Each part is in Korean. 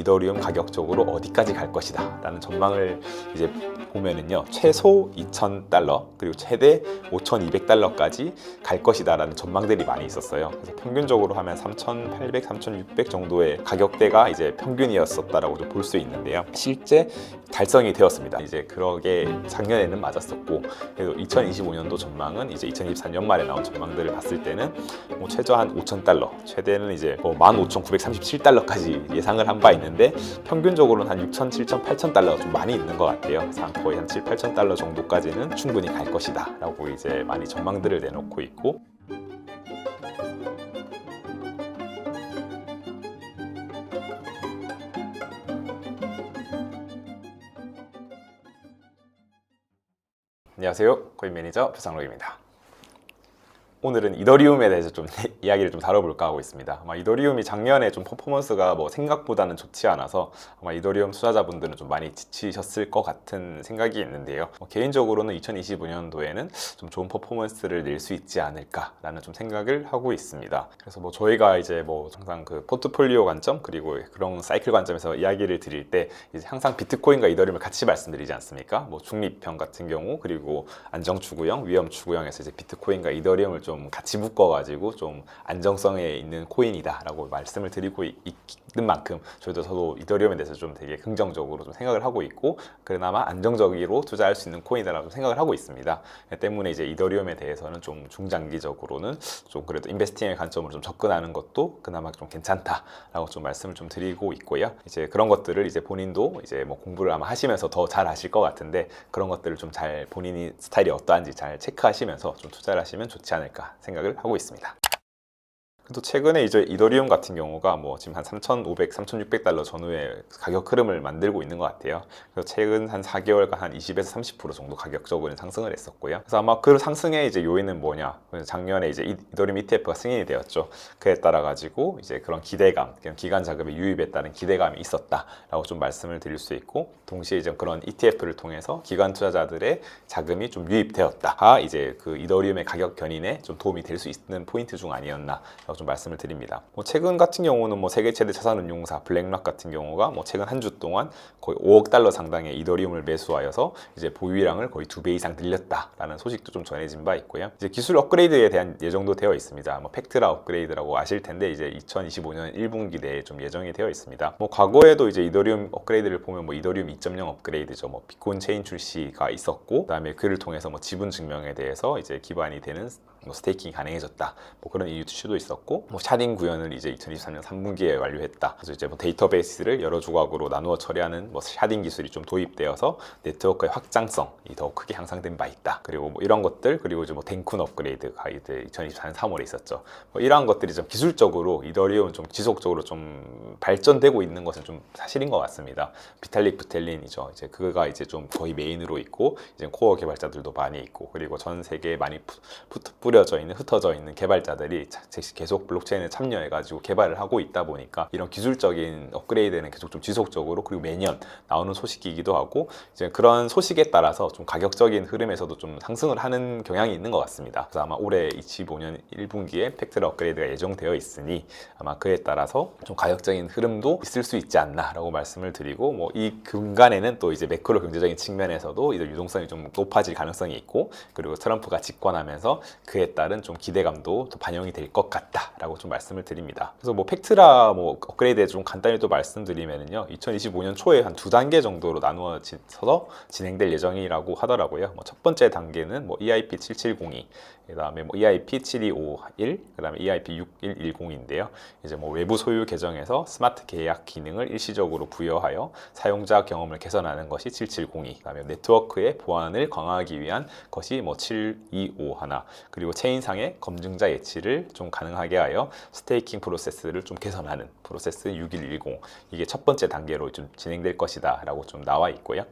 이더리움 가격적으로 어디까지 갈 것이다 라는 전망을 이제 보면은요, 최소 $2,000 그리고 최대 $5,200까지 갈 것이다 라는 전망들이 많이 있었어요. 그래서 평균적으로 하면 3,800, 3,600 정도의 가격대가 이제 평균이었었다라고 좀 볼 수 있는데요, 실제 달성이 되었습니다. 이제 그러게 작년에는 맞았었고, 그래도 2025년도 전망은 이제 2024년 말에 나온 전망들을 봤을 때는 뭐 최저 한 $5,000, 최대는 이제 뭐 $15,937까지 예상을 한 바 있는데, 평균적으로는 한 6,000, 7,000, 8,000달러가 좀 많이 있는 것 같아요. 그래서 거의 한 7, 8,000달러 정도까지는 충분히 갈 것이다 라고 이제 많이 전망들을 내놓고 있고, 안녕하세요, 코인 매니저 표상록입니다. 오늘은 이더리움에 대해서 좀 이야기를 좀 다뤄볼까 하고 있습니다. 아마 이더리움이 작년에 좀 퍼포먼스가 뭐 생각보다는 좋지 않아서 아마 이더리움 투자자분들은 좀 많이 지치셨을 것 같은 생각이 있는데요. 개인적으로는 2025년도에는 좀 좋은 퍼포먼스를 낼 수 있지 않을까라는 좀 생각을 하고 있습니다. 그래서 뭐 저희가 이제 뭐 항상 그 포트폴리오 관점 그리고 그런 사이클 관점에서 이야기를 드릴 때 이제 항상 비트코인과 이더리움을 같이 말씀드리지 않습니까? 뭐 중립형 같은 경우 그리고 안정 추구형, 위험 추구형에서 이제 비트코인과 이더리움을 좀 같이 묶어가지고 좀 안정성에 있는 코인이다라고 말씀을 드리고 있는 만큼 저도 이더리움에 대해서 좀 되게 긍정적으로 좀 생각을 하고 있고, 그나마 안정적으로 투자할 수 있는 코인이다라고 생각을 하고 있습니다. 때문에 이제 이더리움에 대해서는 좀 중장기적으로는 좀 그래도 인베스팅의 관점으로 좀 접근하는 것도 그나마 좀 괜찮다라고 좀 말씀을 좀 드리고 있고요. 이제 그런 것들을 이제 본인도 이제 뭐 공부를 아마 하시면서 더 잘 아실 것 같은데, 그런 것들을 좀 잘 본인이 스타일이 어떠한지 잘 체크하시면서 좀 투자를 하시면 좋지 않을까 생각을 하고 있습니다. 또 최근에 이제 이더리움 같은 경우가 뭐 지금 한 3,500, 3,600달러 전후의 가격 흐름을 만들고 있는 것 같아요. 그래서 최근 한 4개월간 한 20에서 30% 정도 가격적으로 상승을 했었고요. 그래서 아마 그 상승의 이제 요인은 뭐냐? 작년에 이제 이더리움 ETF가 승인이 되었죠. 그에 따라 가지고 이제 그런 기대감, 기관 자금의 유입에 따른 기대감이 있었다라고 좀 말씀을 드릴 수 있고, 동시에 이제 그런 ETF를 통해서 기관 투자자들의 자금이 좀 유입되었다가 이제 그 이더리움의 가격 견인에 좀 도움이 될 수 있는 포인트 중 아니었나 좀 말씀을 드립니다. 뭐 최근 같은 경우는 뭐 세계 최대 자산운용사 블랙락 같은 경우가 뭐 최근 한 주 동안 거의 $5억 상당의 이더리움을 매수하여서 이제 보유량을 거의 2배 이상 늘렸다라는 소식도 좀 전해진 바 있고요. 이제 기술 업그레이드에 대한 예정도 되어 있습니다. 뭐 팩트라 업그레이드라고 아실 텐데 이제 2025년 1분기 내에 좀 예정이 되어 있습니다. 뭐 과거에도 이제 이더리움 업그레이드를 보면 뭐 이더리움 2.0 업그레이드죠. 뭐 비트코인 체인 출시가 있었고, 그다음에 그를 통해서 뭐 지분 증명에 대해서 이제 기반이 되는 뭐 스테이킹이 가능해졌다. 뭐 그런 이슈도 있었고, 뭐 샤딩 구현을 이제 2023년 3분기에 완료했다. 그래서 이제 뭐 데이터베이스를 여러 조각으로 나누어 처리하는 뭐 샤딩 기술이 좀 도입되어서 네트워크의 확장성이 더 크게 향상된 바 있다. 그리고 뭐 이런 것들, 그리고 이제 뭐 덴쿤 업그레이드가 이제 2024년 3월에 있었죠. 뭐 이러한 것들이 좀 기술적으로 이더리움은 좀 지속적으로 좀 발전되고 있는 것은 좀 사실인 것 같습니다. 비탈릭 부텔린이죠. 이제 그가 이제 좀 거의 메인으로 있고, 이제 코어 개발자들도 많이 있고, 그리고 전 세계에 많이 흩어져 있는 개발자들이 계속 블록체인에 참여해가지고 개발을 하고 있다 보니까 이런 기술적인 업그레이드는 계속 좀 지속적으로 그리고 매년 나오는 소식이기도 하고, 이제 그런 소식에 따라서 좀 가격적인 흐름에서도 좀 상승을 하는 경향이 있는 것 같습니다. 그래서 아마 올해 25년 1분기에 팩트라 업그레이드가 예정되어 있으니 아마 그에 따라서 좀 가격적인 흐름도 있을 수 있지 않나라고 말씀을 드리고, 뭐 이 근간에는 또 이제 매크로 경제적인 측면에서도 이제 유동성이 좀 높아질 가능성이 있고, 그리고 트럼프가 집권하면서 그에 따른 좀 기대감도 또 반영이 될 것 같다라고 좀 말씀을 드립니다. 그래서 뭐 팩트라 뭐 업그레이드에 좀 간단히 또 말씀드리면은요, 2025년 초에 한 2단계 정도로 나누어서 진행될 예정이라고 하더라고요. 뭐 첫 번째 단계는 뭐 EIP 7702, 그다음에 뭐 EIP 7251, 그다음에 EIP 6110인데요. 이제 뭐 외부 소유 계정에서 스마트 계약 기능을 일시적으로 부여하여 사용자 경험을 개선하는 것이 7702, 그다음에 네트워크의 보안을 강화하기 위한 것이 뭐 7251, 그리고 체인상의 검증자 예치를 좀 가능하게 하여 스테이킹 프로세스를 좀 개선하는 프로세스 6110, 이게 첫 번째 단계로 좀 진행될 것이다 라고 좀 나와 있고요.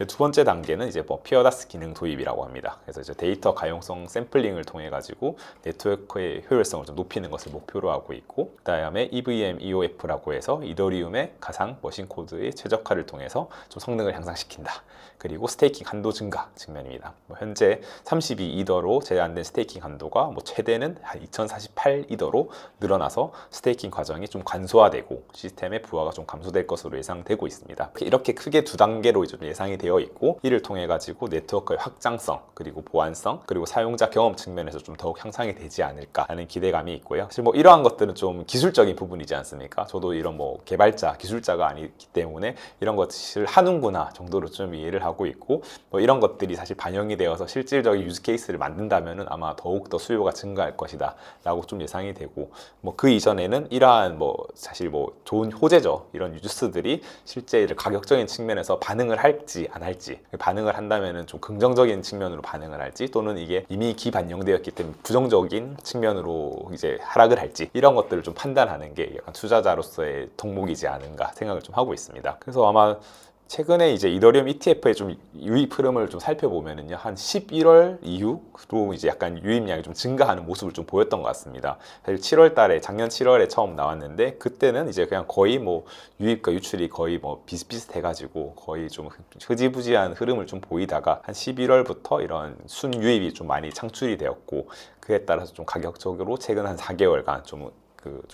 두 번째 단계는 이제 뭐 피어다스 기능 도입이라고 합니다. 그래서 이제 데이터 가용성 샘플링을 통해 가지고 네트워크의 효율성을 좀 높이는 것을 목표로 하고 있고, 그다음에 EVM EOF라고 해서 이더리움의 가상 머신 코드의 최적화를 통해서 좀 성능을 향상시킨다. 그리고 스테이킹 한도 증가 측면입니다. 뭐 현재 32 이더로 제한된 스테이킹 한도가 뭐 최대는 한 2048 이더로 늘어나서 스테이킹 과정이 좀 간소화되고 시스템의 부하가 좀 감소될 것으로 예상되고 있습니다. 이렇게 크게 두 단계로 좀 예상이 되어 있고, 이를 통해 가지고 네트워크의 확장성, 그리고 보안성, 그리고 사용자 경험 측면에서 좀 더욱 향상이 되지 않을까 하는 기대감이 있고요. 사실 뭐 이러한 것들은 좀 기술적인 부분이지 않습니까? 저도 이런 뭐 개발자, 기술자가 아니기 때문에 이런 것을 하는구나 정도로 좀 이해를 하고 있고, 뭐 이런 것들이 사실 반영이 되어서 실질적인 유즈 케이스를 만든다면은 아마 더욱더 수요가 증가할 것이다 라고 좀 예상이 되고, 뭐 그 이전에는 이러한 뭐 사실 뭐 좋은 호재죠. 이런 유즈들이 실제 가격적인 측면에서 반응을 할지 안 할지, 반응을 한다면은 좀 긍정적인 측면으로 반응을 할지, 또는 이게 이미 기반영되었기 때문에 부정적인 측면으로 이제 하락을 할지, 이런 것들을 좀 판단하는 게 약간 투자자로서의 덕목이지 않은가 생각을 좀 하고 있습니다. 그래서 아마 최근에 이제 이더리움 ETF의 좀 유입 흐름을 좀 살펴보면은요, 한 11월 이후로 이제 약간 유입량이 좀 증가하는 모습을 좀 보였던 것 같습니다. 사실 7월 달에, 작년 7월에 처음 나왔는데, 그때는 이제 그냥 거의 뭐 유입과 유출이 거의 뭐 비슷비슷해가지고 거의 좀 흐지부지한 흐름을 좀 보이다가 한 11월부터 이런 순유입이 좀 많이 창출이 되었고, 그에 따라서 좀 가격적으로 최근 한 4개월간 좀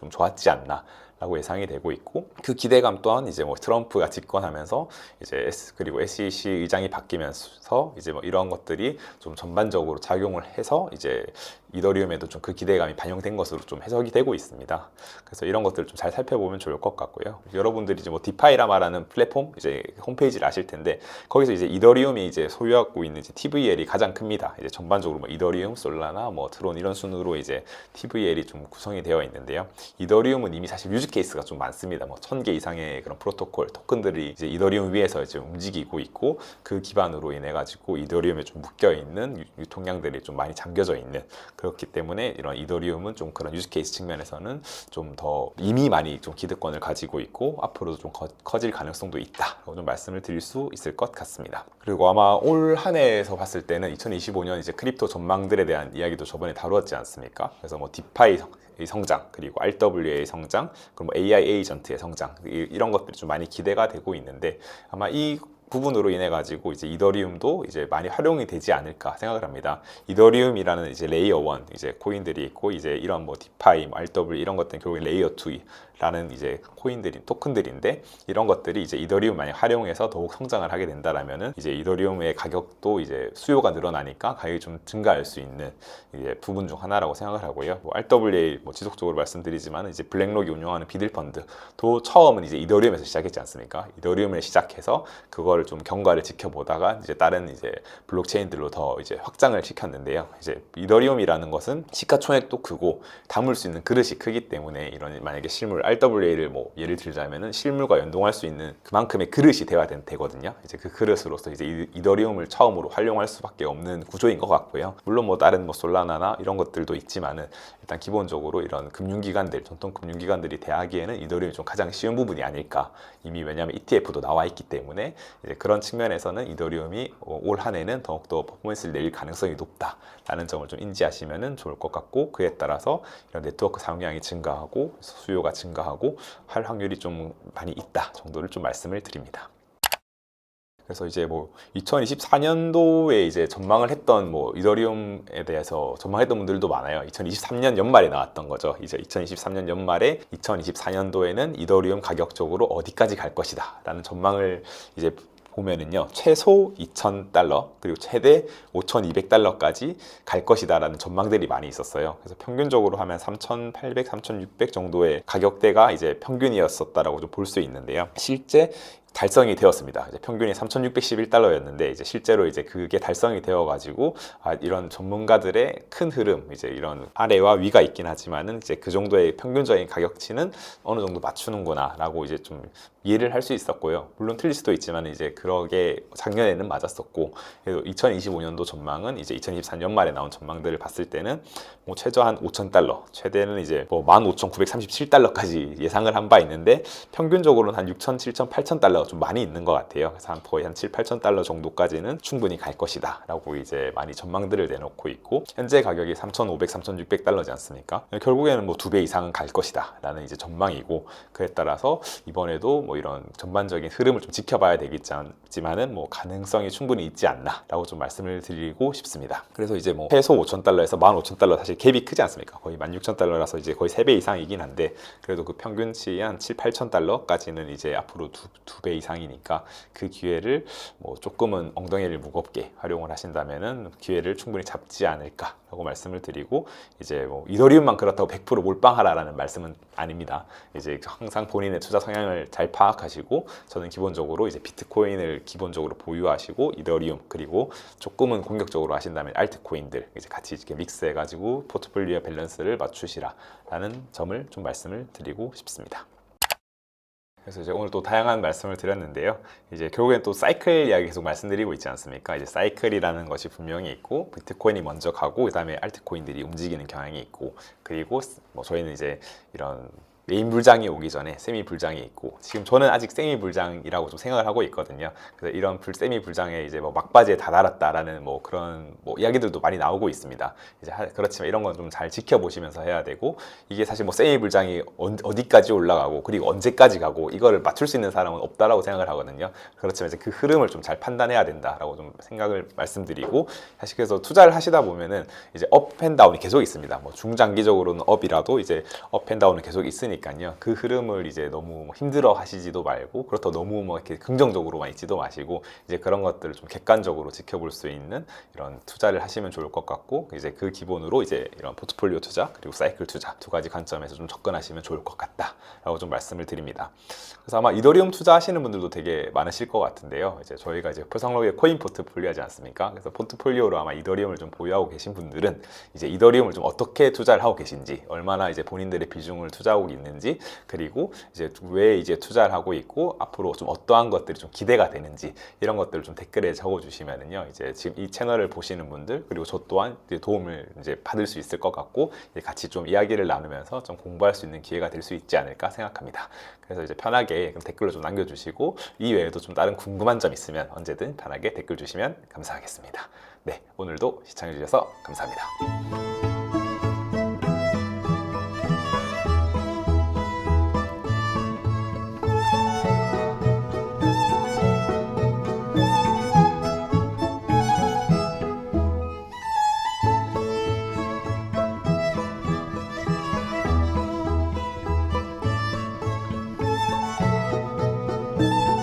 좋았지 않나 라고 예상이 되고 있고, 그 기대감 또한 이제 뭐 트럼프가 집권하면서 이제 그리고 SEC 의장이 바뀌면서 이제 뭐 이런 것들이 좀 전반적으로 작용을 해서 이제 이더리움에도 좀 그 기대감이 반영된 것으로 좀 해석이 되고 있습니다. 그래서 이런 것들을 좀 잘 살펴보면 좋을 것 같고요. 여러분들이 이제 뭐 디파이라 말하는 플랫폼 이제 홈페이지를 아실 텐데, 거기서 이제 이더리움이 이제 소유하고 있는 이제 TVL이 가장 큽니다. 이제 전반적으로 뭐 이더리움, 솔라나, 뭐 트론 이런 순으로 이제 TVL이 좀 구성이 되어 있는데요. 이더리움은 이미 사실 유즈 케이스가 좀 많습니다. 뭐 1000개 이상의 그런 프로토콜, 토큰들이 이제 이더리움 위에서 이제 움직이고 있고, 그 기반으로 인해 가지고 이더리움에 좀 묶여 있는 유통량들이 좀 많이 잠겨져 있는, 그렇기 때문에 이런 이더리움은 좀 그런 유즈 케이스 측면에서는 좀 더 이미 많이 좀 기득권을 가지고 있고, 앞으로도 좀 커질 가능성도 있다라고 좀 말씀을 드릴 수 있을 것 같습니다. 그리고 아마 올 한 해에서 봤을 때는 2025년 이제 크립토 전망들에 대한 이야기도 저번에 다루었지 않습니까? 그래서 뭐 디파이 성장, 그리고 RWA의 성장, 그리고 뭐 AI 에이전트의 성장, 이런 것들이 좀 많이 기대가 되고 있는데, 아마 이 부분으로 인해 가지고 이제 이더리움도 이제 많이 활용이 되지 않을까 생각을 합니다. 이더리움이라는 이제 레이어 1 이제 코인들이 있고, 이제 이런 뭐 디파이, 뭐 RW 이런 것들은 결국 레이어 2라는 이제 코인들이 토큰들인데, 이런 것들이 이제 이더리움 많이 활용해서 더욱 성장을 하게 된다라면은 이제 이더리움의 가격도 이제 수요가 늘어나니까 가격이 좀 증가할 수 있는 이제 부분 중 하나라고 생각을 하고요. 뭐 RWA 뭐 지속적으로 말씀드리지만 이제 블랙록이 운영하는 비들 펀드도 처음은 이제 이더리움에서 시작했지 않습니까? 이더리움을 시작해서 그걸 좀 경과를 지켜보다가 이제 다른 이제 블록체인들로 더 이제 확장을 시켰는데요. 이제 이더리움이라는 것은 시가총액도 크고 담을 수 있는 그릇이 크기 때문에, 이런 만약에 실물 RWA를 뭐 예를 들자면은 실물과 연동할 수 있는 그만큼의 그릇이 돼야 되거든요. 이제 그 그릇으로서 이제 이더리움을 처음으로 활용할 수밖에 없는 구조인 것 같고요. 물론 뭐 다른 뭐 솔라나나 이런 것들도 있지만은, 일단 기본적으로 이런 금융기관들, 전통 금융기관들이 대하기에는 이더리움이 좀 가장 쉬운 부분이 아닐까. 이미 왜냐하면 ETF도 나와 있기 때문에 이제 그런 측면에서는 이더리움이 올 한 해는 더욱더 퍼포먼스를 낼 가능성이 높다라는 점을 좀 인지하시면 좋을 것 같고, 그에 따라서 이런 네트워크 사용량이 증가하고 수요가 증가하고 할 확률이 좀 많이 있다 정도를 좀 말씀을 드립니다. 그래서 이제 뭐 2024년도에 이제 전망을 했던 뭐 이더리움에 대해서 전망했던 분들도 많아요. 2023년 연말에 나왔던 거죠. 이제 2023년 연말에 2024년도에는 이더리움 가격적으로 어디까지 갈 것이다 라는 전망을 이제 보면은요, 최소 2,000달러 그리고 최대 5,200달러까지 갈 것이다라는 전망들이 많이 있었어요. 그래서 평균적으로 하면 3,800, 3,600 정도의 가격대가 이제 평균이었었다라고 좀 볼 수 있는데요. 실제 달성이 되었습니다. 이제 평균이 3,611달러였는데 이제 실제로 이제 그게 달성이 되어가지고 이런 전문가들의 큰 흐름, 이제 이런 아래와 위가 있긴 하지만은 이제 그 정도의 평균적인 가격치는 어느 정도 맞추는구나라고 이제 좀 이해를 할 수 있었고요. 물론 틀릴 수도 있지만 이제 그러게 작년에는 맞았었고, 그래도 2025년도 전망은 이제 2024년 연말에 나온 전망들을 봤을 때는 뭐 최저 한 5,000달러, 최대는 이제 뭐 15,937달러까지 예상을 한 바 있는데, 평균적으로는 한 6,000, 7,000, 8,000달러 달러가 좀 많이 있는 것 같아요. 그래서 거의 한 7, 8천 달러 정도까지는 충분히 갈 것이다 라고 이제 많이 전망들을 내놓고 있고, 현재 가격이 3,500, 3,600 달러지 않습니까? 결국에는 뭐 2배 이상은 갈 것이다 라는 이제 전망이고, 그에 따라서 이번에도 뭐 이런 전반적인 흐름을 좀 지켜봐야 되겠지만은 뭐 가능성이 충분히 있지 않나 라고 좀 말씀을 드리고 싶습니다. 그래서 이제 뭐 최소 5천 달러에서 15,000달러, 사실 갭이 크지 않습니까? 거의 16,000달러라서 이제 거의 3배 이상이긴 한데, 그래도 그 평균치 한 7, 8천 달러까지는 이제 앞으로 두 배 이상이니까 그 기회를 뭐 조금은 엉덩이를 무겁게 활용을 하신다면은 기회를 충분히 잡지 않을까라고 말씀을 드리고, 이제 뭐 이더리움만 그렇다고 100% 몰빵하라라는 말씀은 아닙니다. 이제 항상 본인의 투자 성향을 잘 파악하시고, 저는 기본적으로 이제 비트코인을 기본적으로 보유하시고, 이더리움 그리고 조금은 공격적으로 하신다면 알트코인들 이제 같이 이렇게 믹스해가지고 포트폴리오 밸런스를 맞추시라라는 점을 좀 말씀을 드리고 싶습니다. 그래서 이제 오늘 또 다양한 말씀을 드렸는데요. 이제 결국엔 또 사이클 이야기 계속 말씀드리고 있지 않습니까? 이제 사이클이라는 것이 분명히 있고, 비트코인이 먼저 가고 그다음에 알트코인들이 움직이는 경향이 있고, 그리고 뭐 저희는 이제 이런 메인 불장이 오기 전에 세미 불장이 있고, 지금 저는 아직 세미 불장이라고 좀 생각을 하고 있거든요. 그래서 이런 세미 불장에 이제 뭐 막바지에 다다랐다라는 뭐 그런 뭐 이야기들도 많이 나오고 있습니다. 이제 그렇지만 이런 건 좀 잘 지켜보시면서 해야 되고, 이게 사실 뭐 세미 불장이 어디까지 올라가고 그리고 언제까지 가고 이거를 맞출 수 있는 사람은 없다라고 생각을 하거든요. 그렇지만 이제 그 흐름을 좀 잘 판단해야 된다라고 좀 생각을 말씀드리고, 사실 그래서 투자를 하시다 보면은 이제 업 앤 다운이 계속 있습니다. 뭐 중장기적으로는 업이라도 이제 업 앤 다운은 계속 있으니까요. 그 흐름을 이제 너무 힘들어 하시지도 말고, 그렇다고 너무 뭐 이렇게 긍정적으로만 있지도 마시고, 이제 그런 것들을 좀 객관적으로 지켜볼 수 있는 이런 투자를 하시면 좋을 것 같고, 이제 그 기본으로 이제 이런 포트폴리오 투자 그리고 사이클 투자 두 가지 관점에서 좀 접근하시면 좋을 것 같다라고 좀 말씀을 드립니다. 그래서 아마 이더리움 투자하시는 분들도 되게 많으실 것 같은데요. 이제 저희가 이제 표상록의 코인 포트폴리오 하지 않습니까? 그래서 포트폴리오로 아마 이더리움을 좀 보유하고 계신 분들은 이제 이더리움을 좀 어떻게 투자를 하고 계신지, 얼마나 이제 본인들의 비중을 투자하고 있는지, 그리고 이제 왜 이제 투자를 하고 있고 앞으로 좀 어떠한 것들이 좀 기대가 되는지, 이런 것들을 좀 댓글에 적어주시면은요, 이제 지금 이 채널을 보시는 분들 그리고 저 또한 이제 도움을 이제 받을 수 있을 것 같고, 이제 같이 좀 이야기를 나누면서 좀 공부할 수 있는 기회가 될 수 있지 않을까 생각합니다. 그래서 이제 편하게 댓글로 좀 남겨주시고, 이외에도 좀 다른 궁금한 점 있으면 언제든 편하게 댓글 주시면 감사하겠습니다. 네, 오늘도 시청해주셔서 감사합니다.